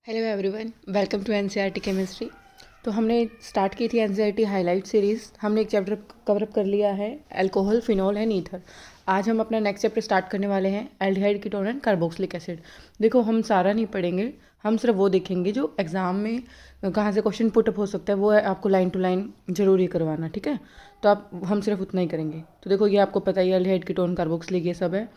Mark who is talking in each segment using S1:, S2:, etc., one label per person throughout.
S1: Hello everyone, welcome to NCERT chemistry. तो हमने start की थी एनसीईआरटी हाईलाइट सीरीज़। हमने एक चैप्टर कवर अप कर लिया है, अल्कोहल, फिनॉल एंड ईथर। आज हम अपना नेक्स्ट चैप्टर स्टार्ट करने वाले हैं, aldehyde, ketone and carboxylic acid. देखो, हम सारा नहीं पढ़ेंगे, हम सिर्फ वो देखेंगे जो एग्ज़ाम में कहाँ से क्वेश्चन पुटअप हो सकता है, वो है आपको लाइन टू लाइन जरूर ही करवाना, ठीक है। तो हम सिर्फ उतना ही करेंगे। तो देखो, ये आपको पता ही है, एल्डिहाइड, कीटोन, कार्बोक्सिलिक, ये सब है।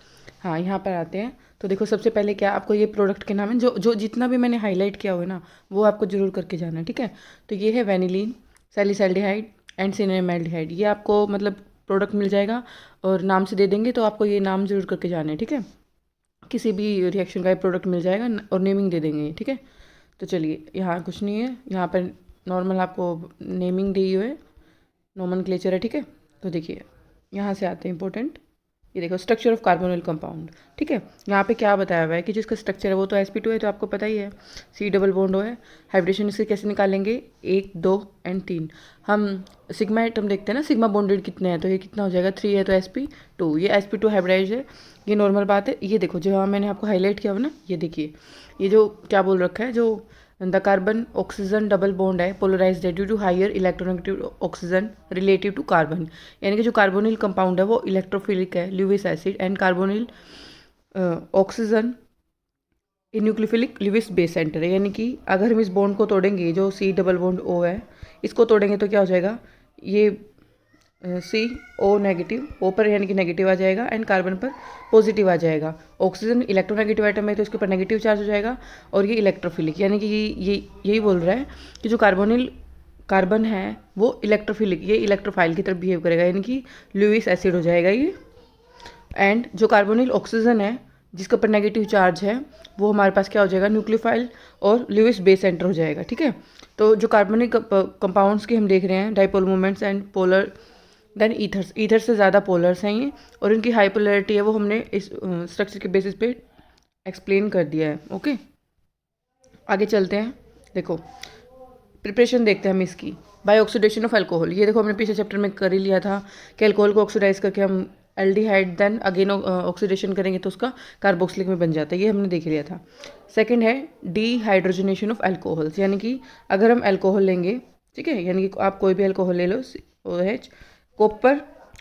S1: हाँ, यहाँ पर आते हैं। तो देखो, सबसे पहले क्या आपको ये प्रोडक्ट के नाम है, जो जो जितना भी मैंने हाईलाइट किया हुआ है ना, वो आपको जरूर करके जाना है, ठीक है। तो ये है वेनिलीन, सैलिसल्डिहाइड एंड सिनेमाल्डिहाइड। ये आपको मतलब प्रोडक्ट मिल जाएगा और नाम से दे देंगे, तो आपको ये नाम जरूर करके जाना है, ठीक है। किसी भी रिएक्शन का ये प्रोडक्ट मिल जाएगा और नेमिंग दे देंगे, ठीक है। तो चलिए, यहाँ कुछ नहीं है, यहाँ पर नॉर्मल आपको नेमिंग दी हुई है, नोमेनक्लेचर है, ठीक है। तो देखिए, यहाँ से आते हैं इंपॉर्टेंट। ये देखो, स्ट्रक्चर ऑफ कार्बोनिल कंपाउंड, ठीक है। यहाँ पे क्या बताया हुआ है कि जिसका स्ट्रक्चर है वो तो sp2 है, तो आपको पता ही है, C डबल बॉन्ड है। हाइब्रिडेशन इससे कैसे निकालेंगे, 1, 2 एंड 3। हम सिग्मा एटम देखते हैं ना, सिग्मा बॉन्डेड कितने हैं, तो ये कितना हो जाएगा, 3 है तो sp2, ये sp2 हाइब्रिडाइज है, ये नॉर्मल बात है। ये देखो, जो मैंने आपको हाईलाइट किया हुआ ना, ये देखिए, ये जो क्या बोल रखा है, जो the carbon oxygen double bond है पोलराइज्ड है due to higher electronegative oxygen relative to carbon. यानी कि जो कार्बोनिल कंपाउंड है वो इलेक्ट्रोफिलिक है, Lewis acid, and carbonyl oxygen nucleophilic Lewis base center है। यानी कि अगर हम इस बॉन्ड को तोड़ेंगे, जो C डबल बॉन्ड O है, इसको तोड़ेंगे तो क्या हो जाएगा, ये CO नेगेटिव, O पर यानी कि नेगेटिव आ जाएगा एंड कार्बन पर पॉजिटिव आ जाएगा। ऑक्सीजन इलेक्ट्रोनेगेटिव आइटम है तो इसके ऊपर नेगेटिव चार्ज हो जाएगा, और ये इलेक्ट्रोफिलिक, यानी कि ये यही बोल रहा है कि जो कार्बन है वो इलेक्ट्रोफिलिक, ये इलेक्ट्रोफाइल की तरफ बिहेव करेगा, यानी कि ल्यूइस एसिड हो जाएगा ये। एंड जो कार्बोनिल ऑक्सीजन है जिसके ऊपर नेगेटिव चार्ज है, वो हमारे पास क्या हो जाएगा, न्यूक्लियोफाइल और ल्यूइस बेस सेंटर हो जाएगा, ठीक है। तो जो कार्बनिक कंपाउंड्स की हम देख रहे हैं, dipole movements and polar then ethers, ether से ज़्यादा पोलर्स हैं ये, और इनकी हाई पोलैरिटी है वो हमने इस स्ट्रक्चर के बेसिस पे एक्सप्लेन कर दिया है, ओके। आगे चलते हैं। देखो, प्रिपरेशन देखते हैं हम इसकी, बाय ऑक्सीडेशन ऑफ अल्कोहल। ये देखो, हमने पिछले चैप्टर में कर ही लिया था कि अल्कोहल को ऑक्सीडाइज करके हम एल्डिहाइड, देन अगेन ऑक्सीडेशन करेंगे तो उसका कार्बोक्सिलिक में बन जाता है, ये हमने देख लिया था। सेकंड है डीहाइड्रोजनेशन ऑफ अल्कोहल्स, यानी कि अगर हम अल्कोहल लेंगे, ठीक है, यानी कि आप कोई भी अल्कोहल ले लो, OH, कॉपर,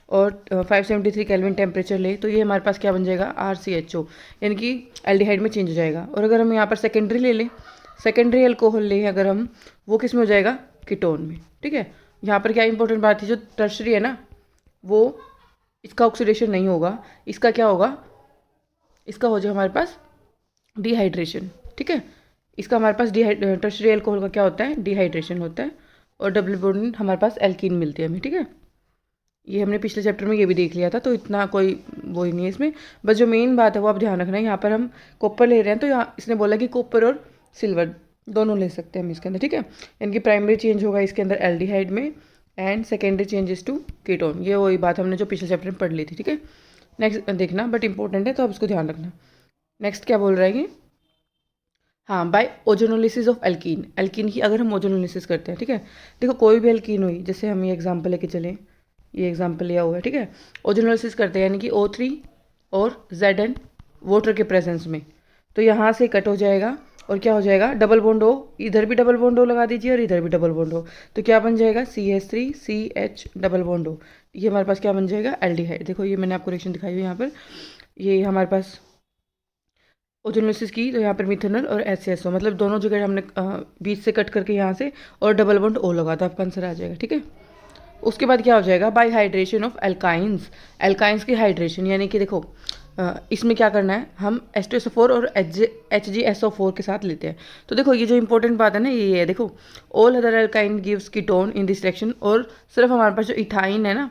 S1: और 573 केल्विन टेम्परेचर ले, तो ये हमारे पास क्या बन जाएगा, RCHO, यानी कि एल्डिहाइड में चेंज हो जाएगा। और अगर हम यहाँ पर सेकेंडरी ले लें, सेकेंडरी अल्कोहल लें अगर हम, वो किस में हो जाएगा, कीटोन में, ठीक है। यहाँ पर क्या इंपॉर्टेंट बात थी, जो टर्शरी है ना, वो इसका ऑक्सीडेशन नहीं होगा, इसका क्या होगा, इसका हो जाए हमारे पास डिहाइड्रेशन, ठीक है। इसका हमारे पास टर्शरी अल्कोहल का क्या होता है, डिहाइड्रेशन होता है, और डबल बॉन्ड हमारे पास एल्कीन मिलती है हमें, ठीक है। ये हमने पिछले चैप्टर में ये भी देख लिया था, तो इतना कोई वो ही नहीं है इसमें। बस जो मेन बात है वो आप ध्यान रखना है, यहाँ पर हम कॉपर ले रहे हैं, तो यहाँ इसने बोला कि कॉपर और सिल्वर दोनों ले सकते हैं हम इसके अंदर, ठीक है। इनकी प्राइमरी चेंज होगा इसके अंदर एल्डिहाइड में, and secondary changes to ketone. ये वही बात हमने जो पिछले चैप्टर में पढ़ ली थी, ठीक है। नेक्स्ट देखना, बट इंपॉर्टेंट है तो आप इसको ध्यान रखना। नेक्स्ट क्या बोल रहा है ये, हाँ, by ozonolysis of alkene. Alkene की अगर हम ओजोनोलिसिस करते हैं, ठीक है, देखो कोई भी एल्कीन हुई, जैसे हम ये एग्जांपल लेके चलें, ये एग्जांपल लिया हुआ है, ठीक है। ओजोनोलिसिस करते हैं यानी कि O3 और Zn वाटर के प्रेजेंस में, तो यहाँ से कट हो जाएगा और क्या हो जाएगा, डबल बॉन्ड O, इधर भी डबल बॉन्ड O लगा दीजिए और इधर भी डबल बॉन्ड O, तो क्या बन जाएगा, CH3CH डबल बॉन्ड O। ये हमारे पास क्या बन जाएगा, एल्डिहाइड। देखो, ये मैंने आपको रिएक्शन दिखाई हुई यहाँ पर, ये हमारे पास ओजोनोलिसिस की, तो यहाँ पर मिथेनॉल और HCSO, मतलब दोनों जगह हमने बीच से कट करके यहाँ से और डबल बॉन्ड O लगा, तो आपका आंसर आ जाएगा, ठीक है। उसके बाद क्या हो जाएगा, bye hydration of alkynes. Alkynes की हाइड्रेशन, यानी कि देखो, इसमें क्या करना है, हम H2SO4 और HgSO4 के साथ लेते हैं। तो देखो, ये जो इंपॉर्टेंट बात है ना, ये है, देखो, all other alkyne gives ketone in this reaction, और सिर्फ हमारे पास जो इथाइन है ना,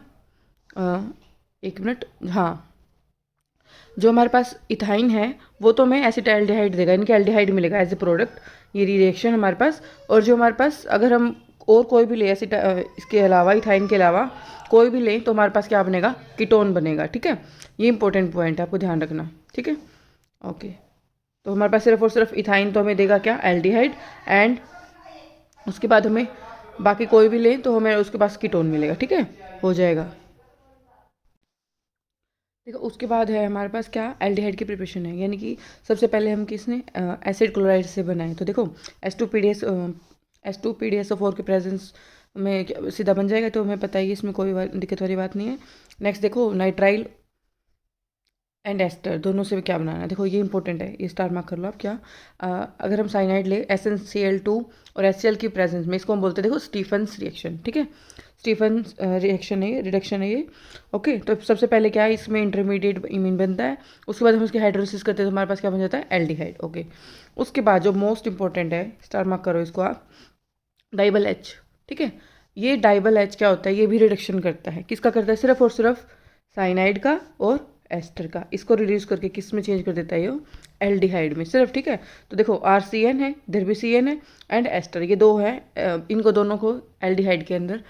S1: एक मिनट, हाँ, जो हमारे पास इथाइन है वो तो हमें एसिटाल्डिहाइड देगा, इनके एल्डिहाइड मिलेगा एज ए प्रोडक्ट, ये रिएक्शन हमारे पास। और जो हमारे पास अगर हम और कोई भी ले इसके अलावा, इथाइन के अलावा कोई भी लें, तो हमारे पास क्या बनेगा, कीटोन बनेगा, ठीक है। ये इंपॉर्टेंट पॉइंट है, आपको ध्यान रखना, ठीक है, ओके। तो हमारे पास सिर्फ और सिर्फ इथाइन तो हमें देगा क्या, एल्डिहाइड, एंड उसके बाद हमें बाकी कोई भी लें तो हमें उसके पास कीटोन मिलेगा, ठीक है, हो जाएगा। देखो उसके बाद है हमारे पास क्या, एल्डिहाइड की प्रिपरेशन है, यानी कि सबसे पहले हम किसने एसिड क्लोराइड से बनाए। तो देखो H2PDSO4 के प्रेजेंस में सीधा बन जाएगा, तो हमें पता है कि इसमें कोई दिक्कत वाली बात नहीं है। नेक्स्ट देखो, नाइट्राइल एंड एस्टर दोनों से क्या बनाना है, देखो ये इंपॉर्टेंट है, ये स्टार मार्क कर लो आप। क्या अगर हम साइनाइड ले SnCl2 और HCl की प्रेजेंस में, इसको हम बोलते हैं देखो स्टीफन्स रिएक्शन, ठीक है। स्टीफन्स रिएक्शन है ये, रिडक्शन है ये। ओके, तो सबसे पहले क्या है, इसमें इंटरमीडिएट इमीन बनता है, उसके बाद हम उसकी हाइड्रोलिसिस करते हैं तो हमारे पास क्या बन जाता है, एल्डिहाइड। ओके, उसके बाद जो मोस्ट इंपॉर्टेंट है, स्टार मार्क करो इसको आप, डाइबल एच, ठीक है। ये डाइबल एच क्या होता है, ये भी रिडक्शन करता है, किसका करता है, सिर्फ और सिर्फ साइनाइड का और एस्टर का। इसको रिड्यूस करके किस में चेंज कर देता है, ये एल्डिहाइड में सिर्फ, ठीक है। तो देखो RCN है, इधर भी CN है, एंड एस्टर, ये दो है, इनको दोनों को एल्डिहाइड के अंदर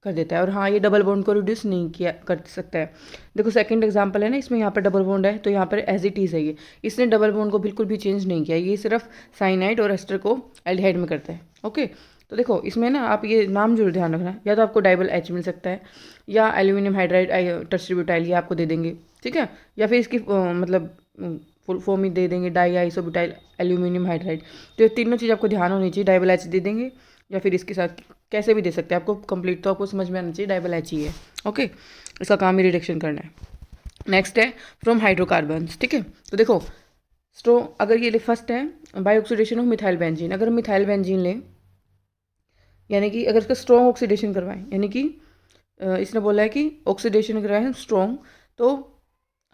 S1: कर देता है। और हाँ, ये डबल बॉन्ड को रिड्यूस नहीं किया कर सकता है। देखो सेकंड एग्जांपल है ना, इसमें यहाँ पर डबल बॉन्ड है, तो यहाँ पर एज इट इज़ है ये, इसने डबल बॉन्ड को बिल्कुल भी चेंज नहीं किया, ये सिर्फ साइनाइड और एस्टर को एल्डिहाइड में करता है। ओके, तो देखो इसमें ना आप ये नाम जरूर ध्यान रखना, या तो आपको डाइबल एच मिल सकता है, या एल्यूमिनियम हाइड्राइड टर्शियरी ब्यूटाइल ये आपको दे देंगे, ठीक है। या फिर इसकी मतलब फुल फॉर्म ही दे देंगे, डाई आइसोब्यूटाइल एल्यूमिनियम हाइड्राइड। तो ये तीनों चीज़ आपको ध्यान होनी चाहिए, डाइबल एच दे देंगे या फिर इसके साथ कैसे भी दे सकते हैं, आपको कंप्लीट तो आपको समझ में आना चाहिए, डाइबल एच ही है। ओके, इसका काम ही रिडक्शन करना है। नेक्स्ट है फ्रॉम हाइड्रोकार्बन्स, ठीक है। तो देखो स्ट्रॉन्ग, अगर ये फर्स्ट है by oxidation of methyl benzene, अगर हम मिथाइल बेंजीन लें, यानी कि अगर इसका स्ट्रॉन्ग ऑक्सीडेशन करवाएं, यानी कि इसने बोला है कि ऑक्सीडेशन करवाएं स्ट्रॉन्ग, तो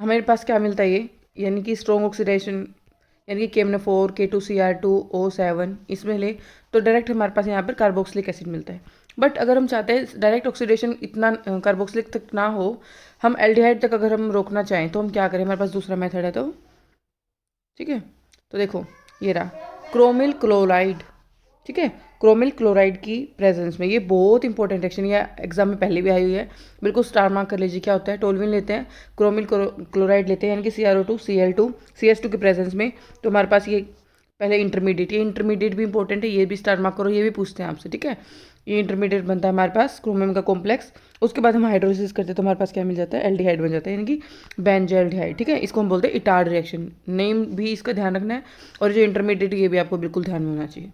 S1: हमारे पास क्या मिलता है ये, यानी कि स्ट्रॉन्ग ऑक्सीडेशन, यानी कि KMnO4 K2Cr2O7 इसमें ले, तो डायरेक्ट हमारे पास यहाँ पर कार्बोक्सिलिक एसिड मिलता है। बट अगर हम चाहते हैं डायरेक्ट ऑक्सीडेशन इतना कार्बोक्सिलिक तक ना हो, हम एल्डिहाइड तक अगर हम रोकना चाहें, तो हम क्या करें, हमारे पास दूसरा मेथड है, तो ठीक है। तो देखो ये रहा क्रोमिल क्लोराइड, ठीक है। क्रोमिल क्लोराइड की प्रेजेंस में, ये बहुत इंपॉर्टेंट रिएक्शन, ये एग्जाम में पहले भी आई हुई है, बिल्कुल स्टार मार्क कर लीजिए। क्या होता है, टोल्विन लेते हैं, क्रोमिल क्लोराइड लेते हैं, यानी कि CrO2 Cl2 CH2 के प्रेजेंस में, तो हमारे पास ये पहले इंटरमीडिएट, ये इंटरमीडिएट भी इंपॉर्टेंट है, ये भी स्टार मार्क करो, ये भी पूछते हैं आपसे, ठीक है। ये इंटरमीडिएट बनता है हमारे पास क्रोमियम का कॉम्प्लेक्स, उसके बाद हम हाइड्रोलिसिस करते हैं तो हमारे पास क्या मिल जाता है, एल्डिहाइड बन जाता है, यानी कि बेंजोएल्डिहाइड, ठीक है। इसको हम बोलते हैं इटार्ड रिएक्शन, नेम भी इसका ध्यान रखना है, और जो इंटरमीडिएट ये भी आपको बिल्कुल ध्यान में होना चाहिए।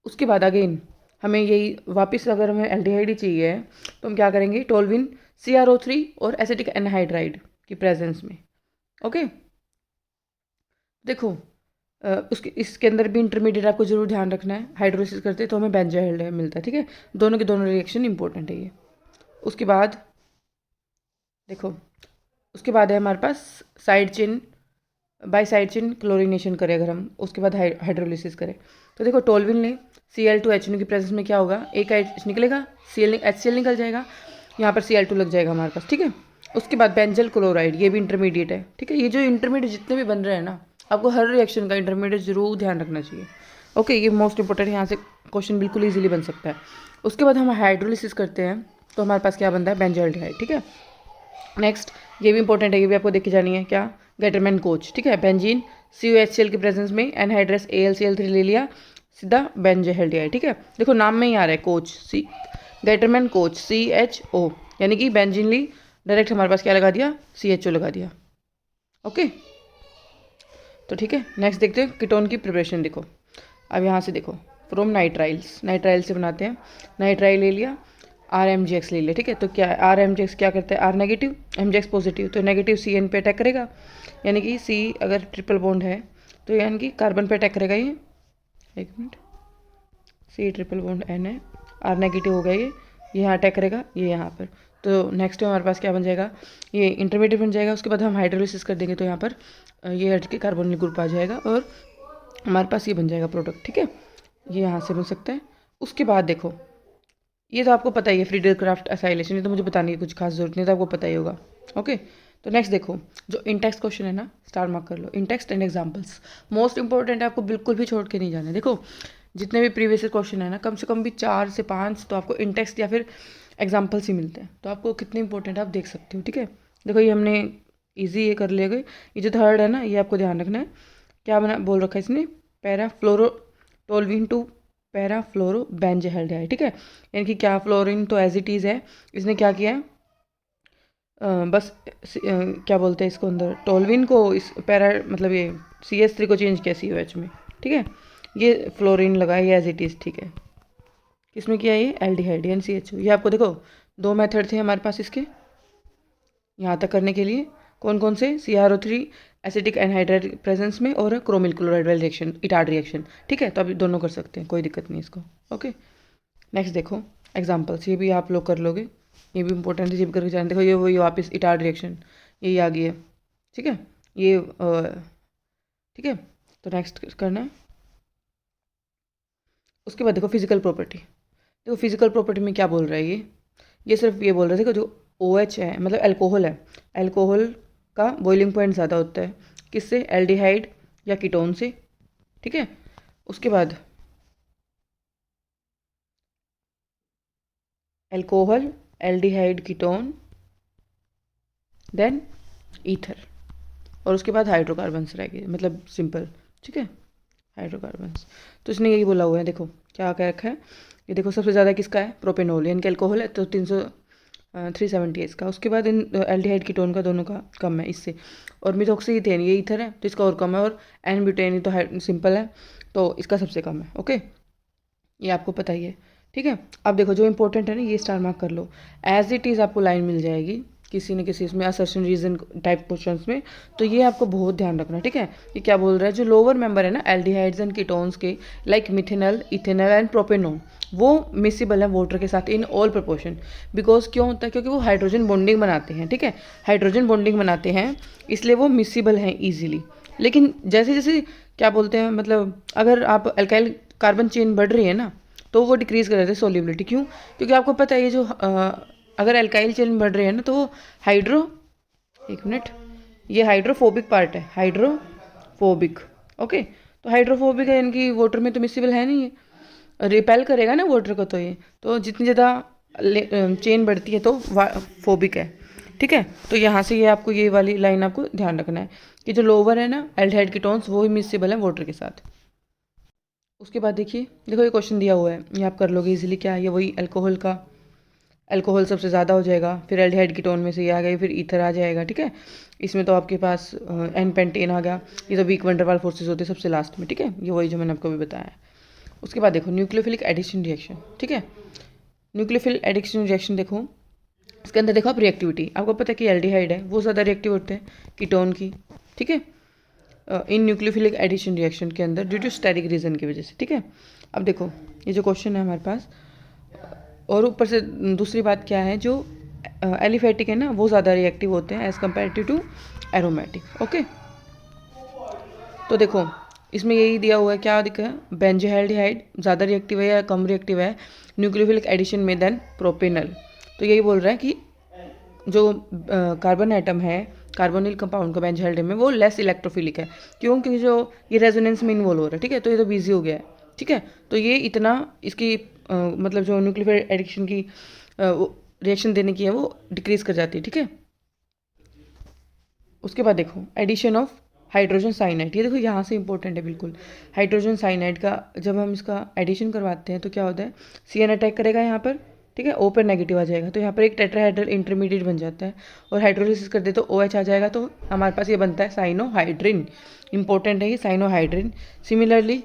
S1: उसके बाद अगेन हमें यही वापस, अगर हमें एल्डिहाइड ही चाहिए तो हम क्या करेंगे, टोल्विन CrO3 और एसिटिक एनहाइड्राइड की प्रेजेंस में। ओके, देखो उसके इसके अंदर भी इंटरमीडिएट आपको जरूर ध्यान रखना है, हाइड्रोलिसिस करते तो हमें बेंजोएल्डिहाइड मिलता है, ठीक है। दोनों के दोनों रिएक्शन इंपॉर्टेंट है ये। उसके बाद देखो, उसके बाद है हमारे पास side chain, by side chain chlorination करें अगर हम, उसके बाद हाइड्रोलिसिस करें, तो देखो टोल्विन लें, Cl2H2 की प्रेजेंस में क्या होगा, एक H निकलेगा, HCl निकल जाएगा, यहाँ पर Cl2 लग जाएगा हमारे पास, ठीक है। उसके बाद बेंजल क्लोराइड, ये भी इंटरमीडिएट है, ठीक है। ये जो इंटरमीडिएट जितने भी बन रहे हैं ना, आपको हर रिएक्शन का इंटरमीडिएट जरूर ध्यान रखना चाहिए। ओके, ये मोस्ट इंपॉर्टेंट, यहाँ से क्वेश्चन बिल्कुल ईजिली बन सकता है। उसके बाद हम हाइड्रोलिसिस करते हैं तो हमारे पास क्या बनता है, बेंजोएल्डिहाइड, ठीक है। नेक्स्ट ये भी इंपॉर्टेंट है, ये भी आपको देख के जानी है, क्या, गेटरमैन कोच, ठीक है। बेंजीन CuHCl की प्रेजेंस में एनहाइड्रस AlCl3 ले लिया, सीधा बेंजोएल्डिहाइड, ठीक है। देखो नाम में ही आ रहा है कोच, गेटरमैन कोच CHO, यानी कि बेंजीन ली, डायरेक्ट हमारे पास क्या लगा दिया, CHO लगा दिया। ओके, तो ठीक है। नेक्स्ट देखते हैं कीटोन की प्रिपरेशन। देखो अब यहाँ से देखो, फ्रॉम नाइट्राइल्स, नाइट्राइल से बनाते हैं, नाइट्राइल ले लिया, RMgX ले लिया, ठीक है। तो क्या है, RMgX क्या करता है, R नेगेटिव MgX पॉजिटिव, तो नेगेटिव CN पे अटैक करेगा, यानी कि C अगर ट्रिपल बॉन्ड है तो यानी कि कार्बन पे अटैक करेगा ये, एक minute, C triple bond N है, R नेगेटिव हो गया ये यहाँ अटैक करेगा, ये यहाँ पर। तो नेक्स्ट हमारे पास क्या बन जाएगा, ये इंटरमीडिएट बन जाएगा। उसके बाद हम हाइड्रोलिसिस कर देंगे तो यहाँ पर ये हट के कार्बोनिल ग्रुप आ जाएगा और हमारे पास ये बन जाएगा प्रोडक्ट, ठीक है। ये यहाँ से बन सकता है। उसके बाद देखो, ये तो आपको पता ही है, फ्रीडलक्राफ्ट एसाइलेशन, ये तो मुझे बताने की कुछ खास जरूरत नहीं, तो आपको पता ही होगा। ओके, तो नेक्स्ट देखो, जो इंटेक्स्ट क्वेश्चन है ना, स्टार मार्क कर लो, in text and examples most important है, आपको बिल्कुल भी छोड़ के नहीं जाना है। देखो जितने भी प्रीवियस क्वेश्चन है ना, कम से कम भी 4 से 5 तो आपको इंटेक्स्ट या फिर एग्जाम्पल्स ही मिलते हैं, तो आपको कितने इंपॉर्टेंट आप देख सकते हो, ठीक है। देखो ये हमने ईजी ये कर लिया गए, ये जो थर्ड है ना, ये आपको ध्यान रखना है, क्या बना बोल रखा है इसने, पैराफ्लोरो टोल्विन टू पैराफ्लोरो बेंजोएल्डिहाइड, ठीक है। यानी कि क्या, फ्लोरीन तो एज इट इज़ है, इसने क्या किया है, बस क्या बोलते हैं इसको अंदर टोलविन को इस पैरा मतलब ये CH3 को चेंज किया COH में, ठीक है। ये फ्लोरीन लगा है एज इट इज़, ठीक है। किसमें किया ये एल्डिहाइड NCHO। ये आपको देखो 2 मेथड थे हमारे पास इसके यहाँ तक करने के लिए। कौन कौन से? CrO3 एसिटिक एनहाइड्राइड प्रेजेंस में और क्रोमिल क्लोराइड वाला रिएक्शन, इटाड रिएक्शन, ठीक है। तो अभी दोनों कर सकते हैं, कोई दिक्कत नहीं इसको। ओके, नेक्स्ट देखो एग्जांपल्स, ये भी आप लोग कर लोगे, ये भी इंपॉर्टेंट है, ये भी करके जान। देखो ये वही वापस इटाड रिएक्शन यही आ गई है, ठीक है। ये ठीक है, तो नेक्स्ट करना है। उसके बाद देखो फिजिकल प्रॉपर्टी। देखो फिजिकल प्रॉपर्टी में क्या बोल रहा है ये सिर्फ ये बोल रहा है, देखो जो OH है मतलब अल्कोहल है, अल्कोहल का बॉइलिंग पॉइंट ज़्यादा होता है किससे? एल्डिहाइड या कीटोन से, ठीक है। उसके बाद alcohol, aldehyde, ketone, then ether, और उसके बाद हाइड्रोकार्बन्स रह गए, मतलब सिंपल, ठीक है, हाइड्रोकार्बन्स। तो इसने यही बोला हुआ है, देखो क्या क्या रखा है ये। देखो सबसे ज़्यादा किसका है? प्रोपेनॉल, यानी कि अल्कोहल है तो 370 है इसका। उसके बाद इन एल्डिहाइड कीटोन का दोनों का कम है इससे, और मिथॉक्सी इथेन ये ईथर है तो इसका और कम है, और एन ब्यूटेन तो सिंपल है तो इसका सबसे कम है। ओके, ये आपको पता ही है, ठीक है। अब देखो जो इंपॉर्टेंट है ना, ये स्टार मार्क कर लो, एज इट इज़ आपको लाइन मिल जाएगी किसी न किसी इसमें असर्शन रीजन टाइप क्वेश्चंस में। तो ये आपको बहुत ध्यान रखना, ठीक है। ये क्या बोल रहा है? जो लोअर मेंबर है ना एल्डिहाइड्स एंड कीटोन्स के, like methanol, ethanol and propanol, वो मिसिबल है वाटर के साथ इन ऑल प्रोपोर्शन। बिकॉज क्यों होता है? क्योंकि वो हाइड्रोजन बॉन्डिंग बनाते हैं, ठीक है, हाइड्रोजन बॉन्डिंग बनाते हैं, इसलिए वो मिसिबल हैं ईजिली। लेकिन जैसे जैसे क्या बोलते हैं, मतलब अगर आप अल्काइल कार्बन चेन बढ़ रही है ना, तो वो डिक्रीज कर देते हैं सोल्यूबिलिटी। क्यों? क्योंकि आपको पता है ये जो अगर अल्काइल चेन बढ़ रही है ना, तो वो हाइड्रो, एक मिनट, ये हाइड्रोफोबिक पार्ट है, हाइड्रोफोबिक। ओके, तो हाइड्रोफोबिक है, यानी कि वाटर में तो मिसिबल है नहीं, ये रिपेल करेगा ना वाटर को, तो ये तो जितनी ज़्यादा चेन बढ़ती है तो फोबिक है, ठीक है। तो यहाँ से ये आपको ये वाली लाइन आपको ध्यान रखना है कि जो लोअर है ना एल्डिहाइड कीटोन्स, वो ही मिसिबल है वाटर के साथ। उसके बाद देखिए, देखो ये क्वेश्चन दिया हुआ है, ये आप कर लोगे इजीली। क्या है ये? वही अल्कोहल का, अल्कोहल सबसे ज़्यादा हो जाएगा, फिर एल्डिहाइड कीटोन में से ये आ गई, फिर ईथर आ जाएगा, ठीक है। इसमें तो आपके पास एन पेंटेन आ गया, ये तो वीक वंडरवाल फोर्सेस होते हैं सबसे लास्ट में, ठीक है। ये वही जो मैंने आपको भी बताया है। उसके बाद देखो न्यूक्लियोफिलिक एडिशन रिएक्शन, ठीक है। न्यूक्लियोफिल एडिशन रिएक्शन देखो, इसके अंदर देखो आप रिएक्टिविटी, आपको पता है कि एल्डिहाइड है वो ज़्यादा रिएक्टिव होते हैं कीटोन की, ठीक है, इन न्यूक्लियोफिलिक एडिशन रिएक्शन के अंदर ड्यू टू स्टेरिक रीजन की वजह से, ठीक है। अब देखो ये जो क्वेश्चन है हमारे पास, और ऊपर से दूसरी बात क्या है, जो एलिफेटिक है ना वो ज़्यादा रिएक्टिव होते हैं as comparative to aromatic. Okay, तो देखो इसमें यही दिया हुआ है, क्या दिखा है? बेंजोएल्डिहाइड ज़्यादा रिएक्टिव है या कम रिएक्टिव है न्यूक्लियोफिलिक एडिशन में देन प्रोपेनल। तो यही बोल रहा है कि जो कार्बन एटम है कार्बोनिल कंपाउंड का बेंजोएल्डिहाइड में, वो लेस इलेक्ट्रोफिलिक है। क्यों? क्योंकि जो ये रेजोनेंस में इन्वॉल्व हो रहा है, ठीक है, तो ये तो बिजी हो गया है, ठीक है। तो ये इतना इसकी मतलब जो न्यूक्लियोफिलिक एडिशन की रिएक्शन देने की है वो डिक्रीज कर जाती है, ठीक है। उसके बाद देखो एडिशन ऑफ हाइड्रोजन साइनाइड, ये देखो यहाँ से इंपॉर्टेंट है बिल्कुल। हाइड्रोजन साइनाइड का जब हम इसका एडिशन करवाते हैं तो क्या होता है? CN अटैक करेगा यहाँ पर, ठीक है, O पर नेगेटिव आ जाएगा, तो यहाँ पर एक टेट्राहाइड्रल इंटरमीडिएट बन जाता है, और हाइड्रोलिसिस कर दे तो OH आ जाएगा, तो हमारे पास ये बनता है साइनोहाइड्रिन। इंपॉर्टेंट है ये cyanohydrin. Similarly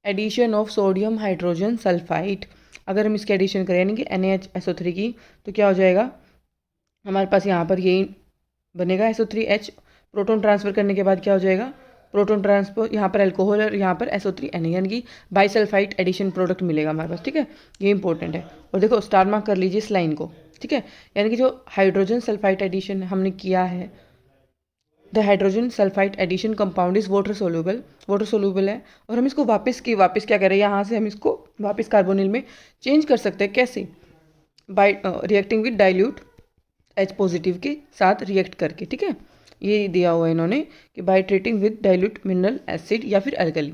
S1: addition of sodium hydrogen sulphide, अगर हम इसकी एडिशन करें यानी कि NaHSO3 की, तो क्या हो जाएगा हमारे पास? यहाँ पर यही बनेगा SO3H, प्रोटॉन ट्रांसफर करने के बाद क्या हो जाएगा? प्रोटॉन ट्रांसफर, यहाँ पर अल्कोहल और यहाँ पर SO3Na, यानी कि बाइसल्फाइड एडिशन प्रोडक्ट मिलेगा हमारे पास, ठीक है। ये इंपॉर्टेंट है। और देखो स्टार मार्क कर लीजिए इस लाइन को, ठीक है, यानी कि जो हाइड्रोजन सल्फाइड एडिशन हमने किया है, the hydrogen sulphide addition compound is water soluble है, और हम इसको वापस क्या करें, यहाँ से हम इसको वापस कार्बोनिल में चेंज कर सकते हैं। कैसे? Bye reacting with dilute H positive के साथ रिएक्ट करके, ठीक है। ये दिया हुआ है इन्होंने कि by treating with dilute mineral acid या फिर अल्कली।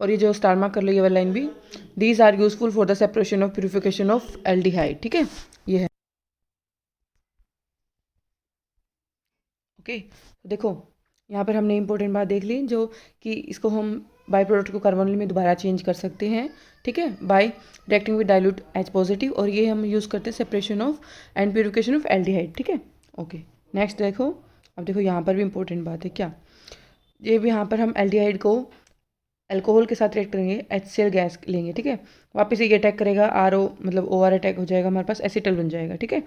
S1: और ये जो स्टार मार्क कर लो ये वाला लाइन भी, these are useful for the separation of purification of aldehyde, ठीक है, ये है। ओके, तो देखो यहाँ पर हमने इंपॉर्टेंट बात देख ली, जो कि इसको हम बाई प्रोडक्ट को कार्बोनिल में दोबारा चेंज कर सकते हैं, ठीक है, bye reacting with dilute H positive, और ये हम यूज़ करते हैं separation of and purification of aldehyde, ठीक है। ओके, नेक्स्ट देखो, अब देखो यहाँ पर भी इम्पोर्टेंट बात है क्या, ये भी यहाँ पर हम एल्डिहाइड को अल्कोहल के साथ रिएक्ट करेंगे, HCl गैस लेंगे, ठीक है, वापस ये अटैक करेगा, RO मतलब OR अटैक हो जाएगा, हमारे पास एसिटल बन जाएगा, ठीक है।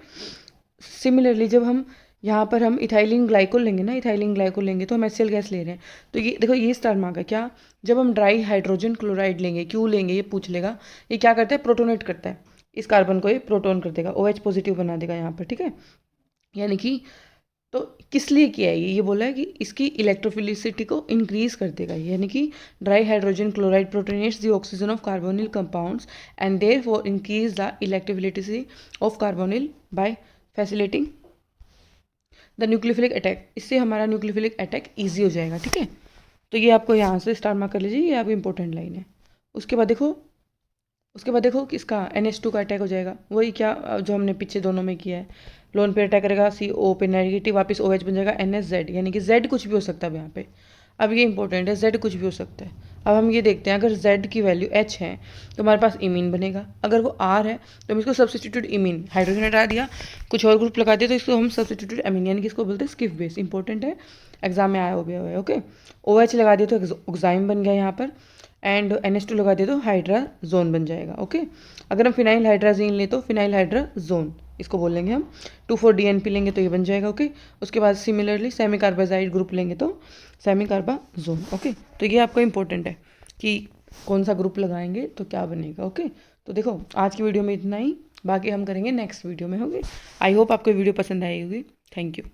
S1: सिमिलरली जब हम यहाँ पर हम इथाइलिन ग्लाइकोल लेंगे ना, इथाइलिन ग्लाइकोल लेंगे तो हम HCl गैस ले रहे हैं, तो ये देखो ये स्टार मार्क है क्या, जब हम ड्राई हाइड्रोजन क्लोराइड लेंगे, क्यों लेंगे ये पूछ लेगा, ये क्या करता है, प्रोटोनेट करता है, इस कार्बन को ये प्रोटोन कर देगा, OH पॉजिटिव बना देगा यहाँ पर, ठीक है। यानी कि तो किस लिए किया है ये बोला है कि इसकी इलेक्ट्रोफिलिसिटी को इंक्रीज कर देगा, यानी कि dry hydrogen chloride protonates the oxygen of carbonyl compounds and therefore increase the electrophilicity of carbonyl by facilitating the nucleophilic attack, इससे हमारा न्यूक्लियोफिलिक अटैक ईजी हो जाएगा, ठीक है। तो ये आपको यहाँ से स्टार मार्क कर लीजिए, ये आपकी इंपॉर्टेंट लाइन है। उसके बाद देखो किसका NH2 का अटैक हो जाएगा, वही क्या जो हमने पीछे दोनों में किया है, लोन पे अटैक करेगा, CO पे नेगेटिव, वापस OH बन जाएगा, NHZ, यानी कि Z कुछ भी हो सकता है यहाँ पे। अब ये इंपॉर्टेंट है, Z कुछ भी हो सकता है। अब हम ये देखते हैं, अगर Z की वैल्यू H है तो हमारे पास इमीन बनेगा, अगर वो R है तो हम इसको सब्सटीट्यूट इमीन, हाइड्रोजन हटा दिया, कुछ और ग्रुप लगा दिया, तो इसको हम सब्सटीट्यूट अमीन, यानी कि इसको बोलते हैं स्किफ बेस, इंपॉर्टेंट है, एग्जाम में आया हो गया है, ओके। OH लगा दिया तो ऑक्साइम बन गया यहाँ पर, एंड NH2 लगा दे तो हाइड्राजोन बन जाएगा, ओके। अगर हम फिनाइल हाइड्राजीन लें तो फिनाइल हाइड्राजोन इसको बोलेंगे हम, 2,4-DNP लेंगे तो ये बन जाएगा, ओके। उसके बाद सिमिलरली सेमी कार्बाजाइड ग्रुप लेंगे तो सेमी कार्बाजोन, ओके। तो ये आपको इंपॉर्टेंट है कि कौन सा ग्रुप लगाएंगे तो क्या बनेगा, ओके। तो देखो आज की वीडियो में इतना ही, बाकी हम करेंगे नेक्स्ट वीडियो में, ओके। आई होप आपको वीडियो पसंद आई होगी, थैंक यू।